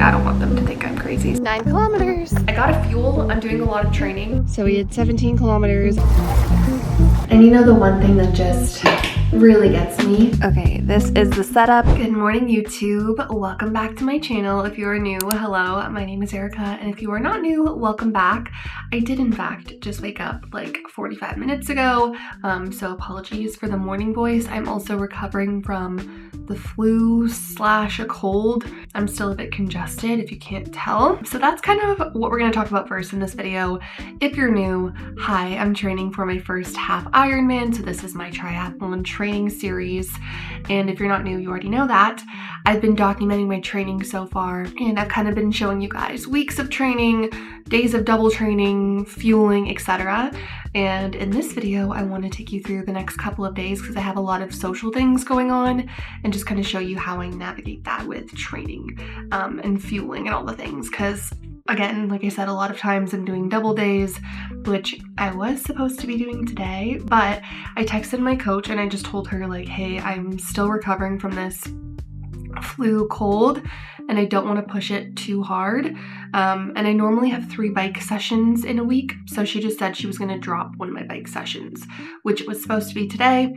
I don't want them to think I'm crazy. 9 kilometers. I gotta fuel. I'm doing a lot of training. So we did 17 kilometers. And you know the one thing that just really gets me? Okay, this is the setup. Good morning, YouTube. Welcome back to my channel. If you are new, hello. My name is Erica, and if you are not new, welcome back. I did, in fact, just wake up like 45 minutes ago, so apologies for the morning voice. I'm also recovering from the flu / a cold. I'm still a bit congested, if you can't tell. So that's kind of what we're gonna talk about first in this video. If you're new, hi, I'm training for my first half Ironman, so this is my triathlon training series. And if you're not new, you already know that. I've been documenting my training so far, and I've kind of been showing you guys weeks of training, days of double training, fueling, etc. And in this video, I want to take you through the next couple of days because I have a lot of social things going on and just kind of show you how I navigate that with training and fueling and all the things. Because again, like I said, a lot of times I'm doing double days, which I was supposed to be doing today, but I texted my coach and I just told her like, hey, I'm still recovering from this flu cold and I don't want to push it too hard. And I normally have 3 bike sessions in a week. So she just said she was going to drop one of my bike sessions, which was supposed to be today,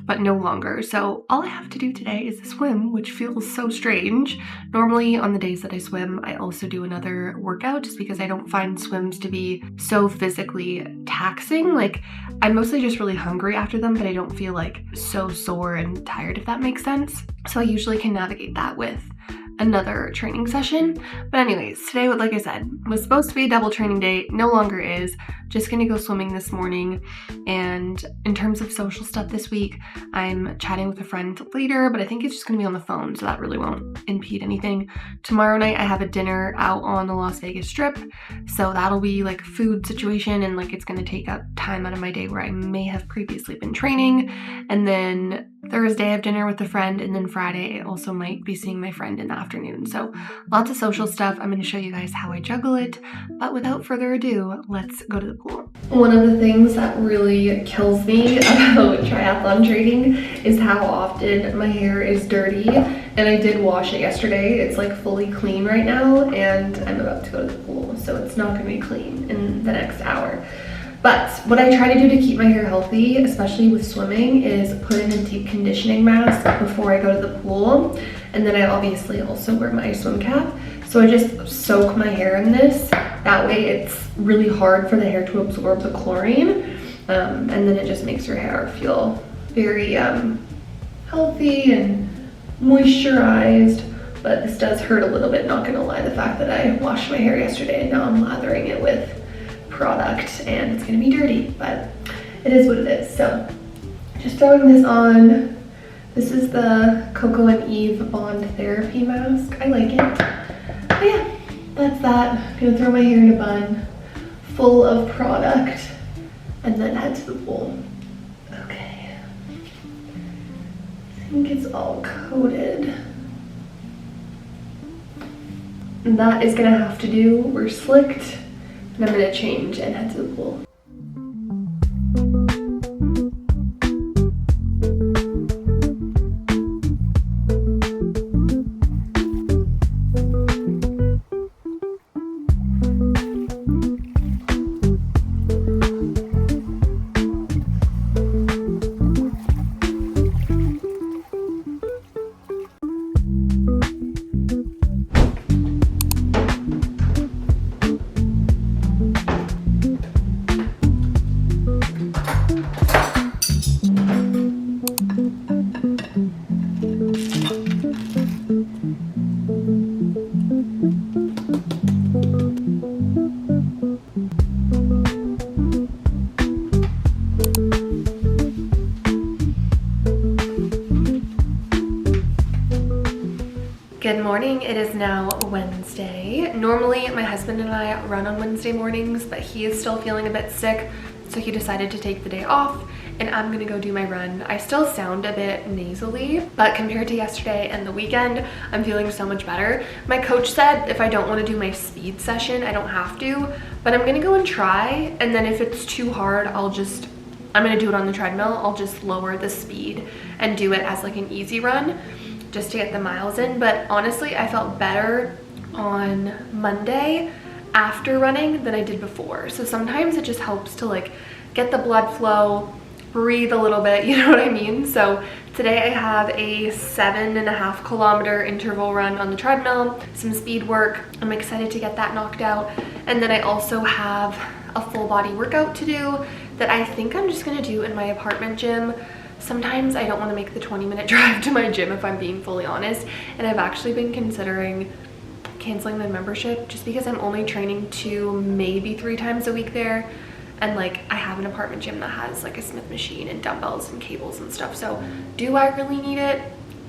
but no longer. So all I have to do today is swim, which feels so strange. Normally on the days that I swim, I also do another workout just because I don't find swims to be so physically taxing. Like I'm mostly just really hungry after them, but I don't feel like so sore and tired, if that makes sense. So I usually can navigate that with another training session. But anyways, today, like I said, was supposed to be a double training day, no longer is. Just gonna go swimming this morning. And in terms of social stuff this week, I'm chatting with a friend later, but I think it's just gonna be on the phone, so that really won't impede anything. Tomorrow night I have a dinner out on the Las Vegas Strip, so that'll be like a food situation, and like it's gonna take up time out of my day where I may have previously been training. And then Thursday I have dinner with a friend, and then Friday I also might be seeing my friend in the afternoon. So lots of social stuff. I'm going to show you guys how I juggle it, but without further ado, let's go to the pool. One of the things that really kills me about triathlon training is how often my hair is dirty, and I did wash it yesterday. It's like fully clean right now, and I'm about to go to the pool, so it's not going to be clean in the next hour. But what I try to do to keep my hair healthy, especially with swimming, is put in a deep conditioning mask before I go to the pool. And then I obviously also wear my swim cap. So I just soak my hair in this. That way it's really hard for the hair to absorb the chlorine. And then it just makes your hair feel very healthy and moisturized. But this does hurt a little bit, not gonna lie. The fact that I washed my hair yesterday and now I'm lathering it with product and it's gonna be dirty, but it is what it is. So just throwing this on. This is the Coco and Eve Bond Therapy Mask. I like it. But yeah, that's that. I'm gonna throw my hair in a bun full of product and then head to the pool. Okay. I think it's all coated. And that is gonna have to do. We're slicked. And I'm gonna change and head to the pool. Good morning. It is now Wednesday. Normally my husband and I run on Wednesday mornings, but he is still feeling a bit sick, so he decided to take the day off and I'm gonna go do my run. I still sound a bit nasally, but compared to yesterday and the weekend, I'm feeling so much better. My coach said if I don't want to do my speed session, I don't have to, but I'm gonna go and try, and then if it's too hard, I'm gonna do it on the treadmill. I'll just lower the speed and do it as like an easy run just to get the miles in. But honestly, I felt better on Monday after running than I did before. So sometimes it just helps to like get the blood flow, breathe a little bit, you know what I mean? So today I have a 7.5 kilometer interval run on the treadmill, some speed work. I'm excited to get that knocked out. And then I also have a full body workout to do that I think I'm just gonna do in my apartment gym. Sometimes I don't want to make the 20-minute drive to my gym, if I'm being fully honest, and I've actually been considering canceling my membership just because I'm only training 2, maybe 3 times a week there, and like I have an apartment gym that has like a Smith machine and dumbbells and cables and stuff. So do I really need it?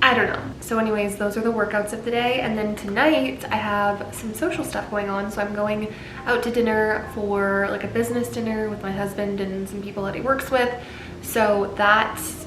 I don't know. So anyways, those are the workouts of the day, and then tonight I have some social stuff going on. So I'm going out to dinner for like a business dinner with my husband and some people that he works with. So that's,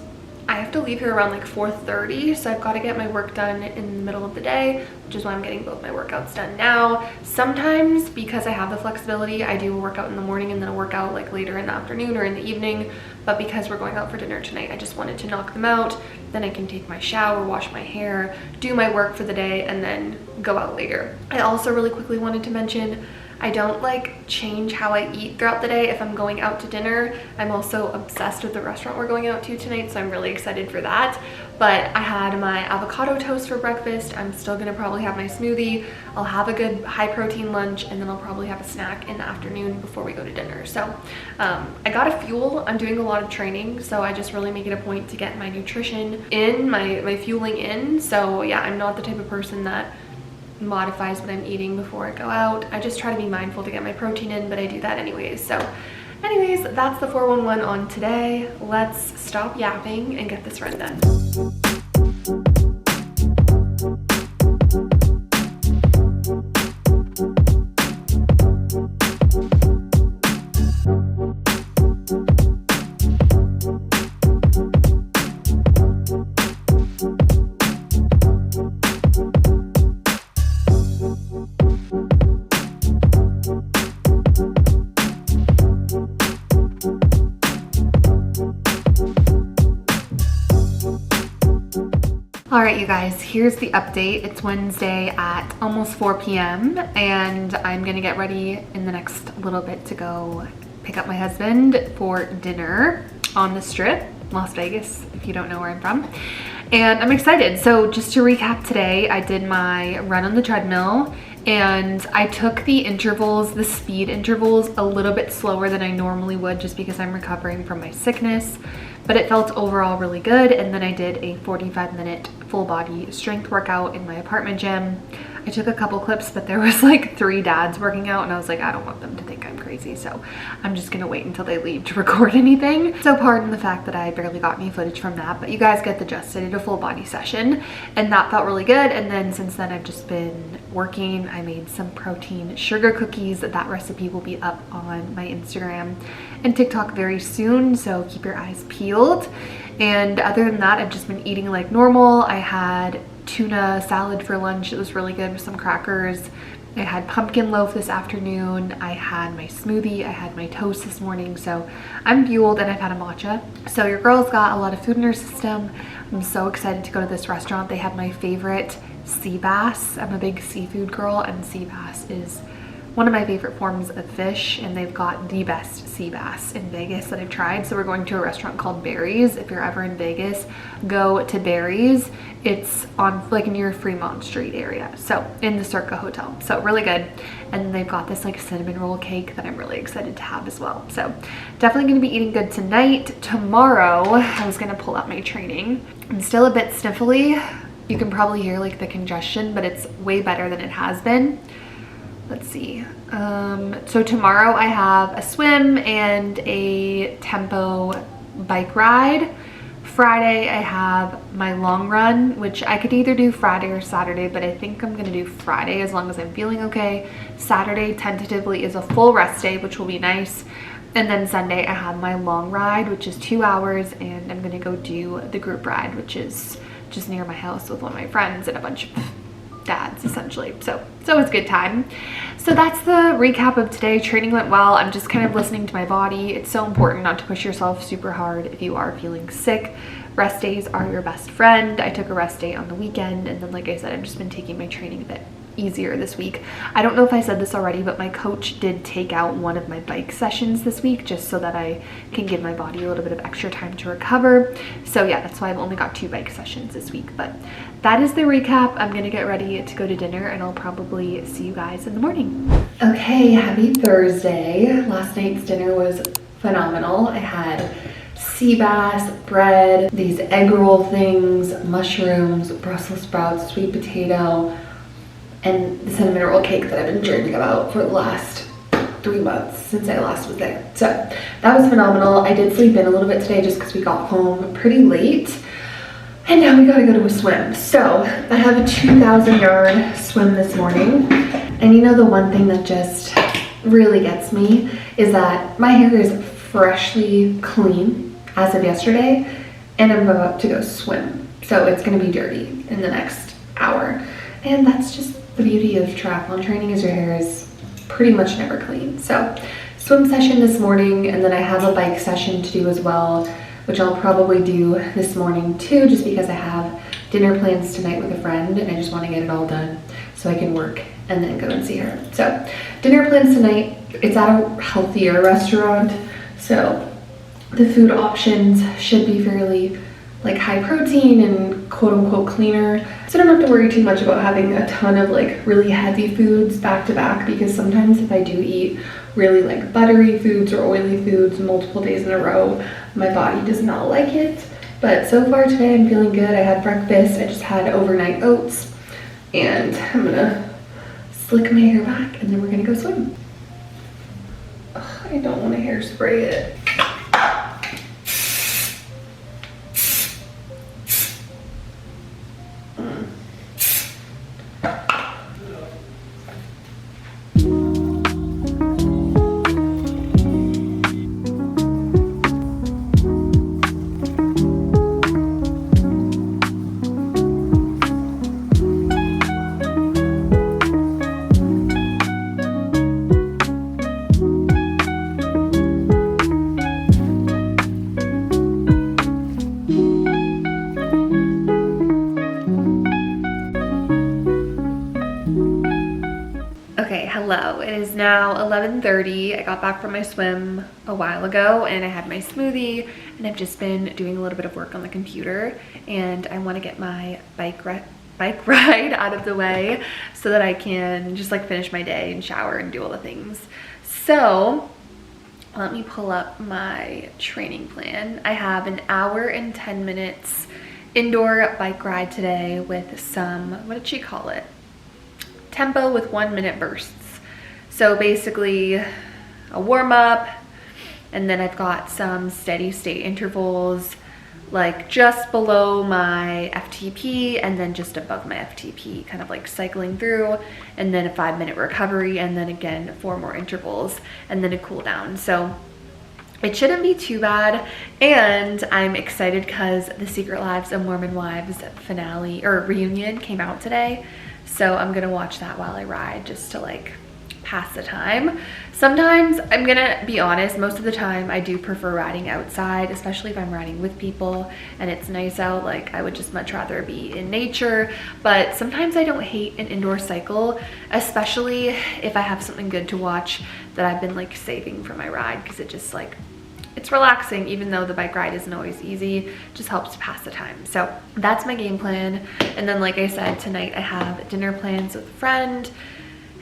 I have to leave here around like 4:30, so I've got to get my work done in the middle of the day, which is why I'm getting both my workouts done now. Sometimes, because I have the flexibility, I do a workout in the morning and then a workout like later in the afternoon or in the evening, but because we're going out for dinner tonight, I just wanted to knock them out. Then I can take my shower, wash my hair, do my work for the day, and then go out later. I also really quickly wanted to mention, I don't like change how I eat throughout the day if I'm going out to dinner. I'm also obsessed with the restaurant we're going out to tonight, so I'm really excited for that. But I had my avocado toast for breakfast. I'm still gonna probably have my smoothie. I'll have a good high protein lunch, and then I'll probably have a snack in the afternoon before we go to dinner. So I got a fuel. I'm doing a lot of training, so I just really make it a point to get my nutrition in, my fueling in. So yeah, I'm not the type of person that modifies what I'm eating before I go out. I just try to be mindful to get my protein in, but I do that anyways. So anyways, that's the 411 on today. Let's stop yapping and get this run done. All right, you guys, here's the update. It's Wednesday at almost 4 p.m. and I'm gonna get ready in the next little bit to go pick up my husband for dinner on the Strip, Las Vegas, if you don't know where I'm from. And I'm excited. So just to recap today, I did my run on the treadmill and I took the intervals, the speed intervals, a little bit slower than I normally would just because I'm recovering from my sickness, but it felt overall really good. And then I did a 45-minute full body strength workout in my apartment gym. I took a couple clips, but there was like 3 dads working out and I was like, I don't want them to think I'm crazy, so I'm just gonna wait until they leave to record anything. So pardon the fact that I barely got any footage from that, but you guys get the gist. I did a full body session and that felt really good. And then since then I've just been working. I made some protein sugar cookies. That recipe will be up on my Instagram and TikTok very soon, so keep your eyes peeled. And other than that, I've just been eating like normal. I had tuna salad for lunch. It was really good with some crackers. I had pumpkin loaf this afternoon. I had my smoothie. I had my toast this morning. So I'm fueled, and I've had a matcha. So your girl's got a lot of food in her system. I'm so excited to go to this restaurant. They have my favorite sea bass. I'm a big seafood girl, and sea bass is one of my favorite forms of fish, and they've got the best sea bass in Vegas that I've tried. So we're going to a restaurant called Barry's. If you're ever in Vegas, go to Barry's. It's on like near Fremont Street area, so in the Circa Hotel. So really good. And they've got this like cinnamon roll cake that I'm really excited to have as well. So definitely gonna be eating good tonight. Tomorrow, I was gonna pull out my training. I'm still a bit sniffly. You can probably hear like the congestion, but it's way better than it has been. Let's see. So tomorrow I have a swim and a tempo bike ride. Friday I have my long run, which I could either do Friday or Saturday, but I think I'm gonna do Friday as long as I'm feeling okay. Saturday tentatively is a full rest day, which will be nice. And then Sunday I have my long ride, which is 2 hours, and I'm gonna go do the group ride, which is just near my house with one of my friends and a bunch of dads essentially. So it's always a good time. So that's the recap of today. Training went well. I'm just kind of listening to my body. It's so important not to push yourself super hard if you are feeling sick. Rest days are your best friend. I took a rest day on the weekend, and then like I said, I've just been taking my training a bit easier this week. I don't know if I said this already, but my coach did take out one of my bike sessions this week just so that I can give my body a little bit of extra time to recover. So yeah, that's why I've only got 2 bike sessions this week. But that is the recap. I'm gonna get ready to go to dinner and I'll probably see you guys in the morning. Okay, happy Thursday. Last night's dinner was phenomenal. I had sea bass, bread, these egg roll things, mushrooms, Brussels sprouts, sweet potato, and the cinnamon roll cake that I've been dreaming about for the last 3 months since I last was there. So that was phenomenal. I did sleep in a little bit today just because we got home pretty late. And now we gotta go to a swim. So I have a 2,000-yard swim this morning. And you know, the one thing that just really gets me is that my hair is freshly clean as of yesterday, and I'm about to go swim. So it's gonna be dirty in the next hour. And that's just the beauty of triathlon training, is your hair is pretty much never clean. So swim session this morning, and then I have a bike session to do as well, which I'll probably do this morning too, just because I have dinner plans tonight with a friend and I just want to get it all done so I can work and then go and see her. So dinner plans tonight, it's at a healthier restaurant, so the food options should be fairly like high protein and quote unquote cleaner. So I don't have to worry too much about having a ton of like really heavy foods back to back, because sometimes if I do eat really like buttery foods or oily foods multiple days in a row, my body does not like it. But so far today I'm feeling good. I had breakfast, I just had overnight oats, and I'm gonna slick my hair back and then we're gonna go swim. Ugh, I don't want to hairspray it. Okay, hello. It is now 11:30. I got back from my swim a while ago and I had my smoothie, and I've just been doing a little bit of work on the computer, and I want to get my bike ride out of the way so that I can just like finish my day and shower and do all the things. So let me pull up my training plan. I have an hour and 10 minutes indoor bike ride today with some, what did she call it? Tempo with 1-minute bursts. So basically a warm up, and then I've got some steady state intervals like just below my FTP and then just above my FTP, kind of like cycling through, and then a 5-minute recovery, and then again 4 more intervals, and then a cool down. So it shouldn't be too bad, and I'm excited because the Secret Lives of Mormon Wives finale or reunion came out today. So I'm gonna watch that while I ride just to like pass the time. Sometimes, I'm gonna be honest, most of the time I do prefer riding outside, especially if I'm riding with people and it's nice out. Like I would just much rather be in nature, but sometimes I don't hate an indoor cycle, especially if I have something good to watch that I've been like saving for my ride, because it just like, it's relaxing. Even though the bike ride isn't always easy, it just helps to pass the time. So that's my game plan. And then like I said, tonight I have dinner plans with a friend,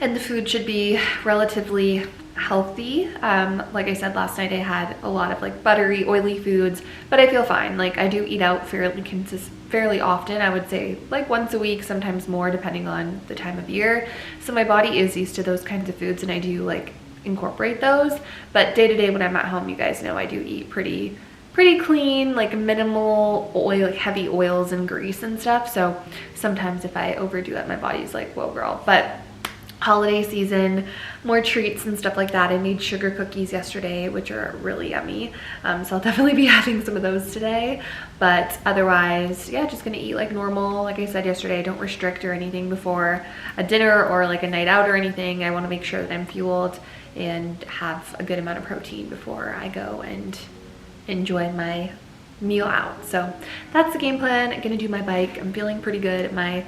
and the food should be relatively healthy. Like I said, last night I had a lot of like buttery, oily foods, but I feel fine. Like I do eat out fairly often. I would say like once a week, sometimes more depending on the time of year. So my body is used to those kinds of foods, and I do like incorporate those. But day to day when I'm at home, you guys know I do eat pretty clean, like minimal oil, like heavy oils and grease and stuff. So sometimes if I overdo it, my body's like, whoa girl. But holiday season, more treats and stuff like that. I made sugar cookies yesterday, which are really yummy. So I'll definitely be having some of those today. But otherwise, yeah, just gonna eat like normal. Like I said yesterday, I don't restrict or anything before a dinner or like a night out or anything. I wanna make sure that I'm fueled and have a good amount of protein before I go and enjoy my meal out. So that's the game plan. I'm gonna do my bike. I'm feeling pretty good. My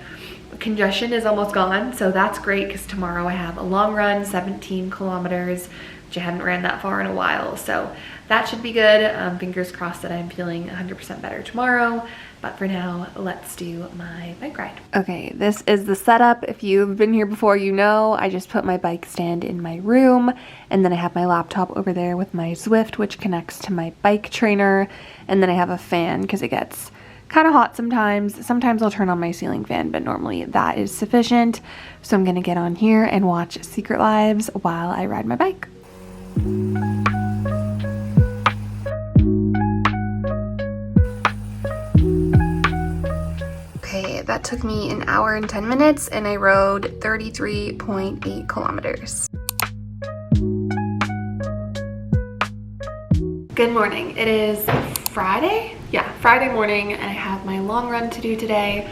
congestion is almost gone, so that's great because tomorrow I have a long run, 17 kilometers, which I haven't ran that far in a while, so that should be good. Fingers crossed that I'm feeling 100% better tomorrow, but for now, let's do my bike ride. Okay, this is the setup. If you've been here before, you know I just put my bike stand in my room, and then I have my laptop over there with my Zwift, which connects to my bike trainer, and then I have a fan because it gets kind of hot sometimes. Sometimes I'll turn on my ceiling fan, but normally that is sufficient. So I'm gonna get on here and watch Secret Lives while I ride my bike. Okay, that took me an hour and 10 minutes and I rode 33.8 kilometers. Good morning. It is Friday? Yeah, Friday morning, and I have my long run to do today.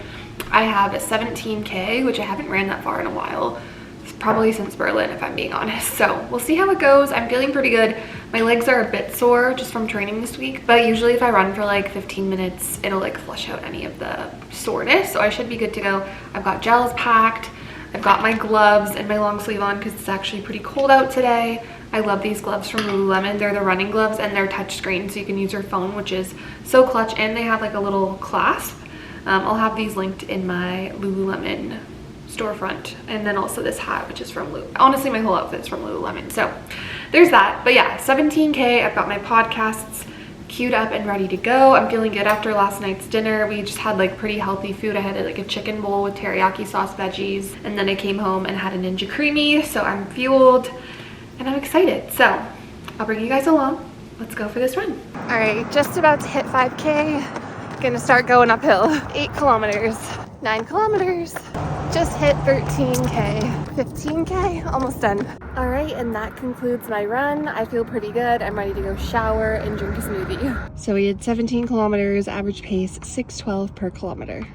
I have a 17K, which I haven't ran that far in a while. It's probably since Berlin, if I'm being honest. So we'll see how it goes. I'm feeling pretty good. My legs are a bit sore just from training this week, but usually if I run for like 15 minutes, it'll like flush out any of the soreness. So I should be good to go. I've got gels packed. I've got my gloves and my long sleeve on because it's actually pretty cold out today. I love these gloves from Lululemon. They're the running gloves and they're touchscreen, so you can use your phone, which is so clutch, and they have like a little clasp. I'll have these linked in my Lululemon storefront, and then also this hat, which is from Lululemon. Honestly, my whole outfit is from Lululemon, so there's that. But yeah, 17K. I've got my podcasts queued up and ready to go. I'm feeling good after last night's dinner. We just had like pretty healthy food. I had like a chicken bowl with teriyaki sauce veggies, and then I came home and had a Ninja Creamy, so I'm fueled and I'm excited. So I'll bring you guys along. Let's go for this run. All right, just about to hit 5K. Gonna start going uphill. 8 kilometers, 9 kilometers. Just hit 13K, 15K, almost done. All right, and that concludes my run. I feel pretty good. I'm ready to go shower and drink a smoothie. So we had 17 kilometers, average pace 6:12 per kilometer.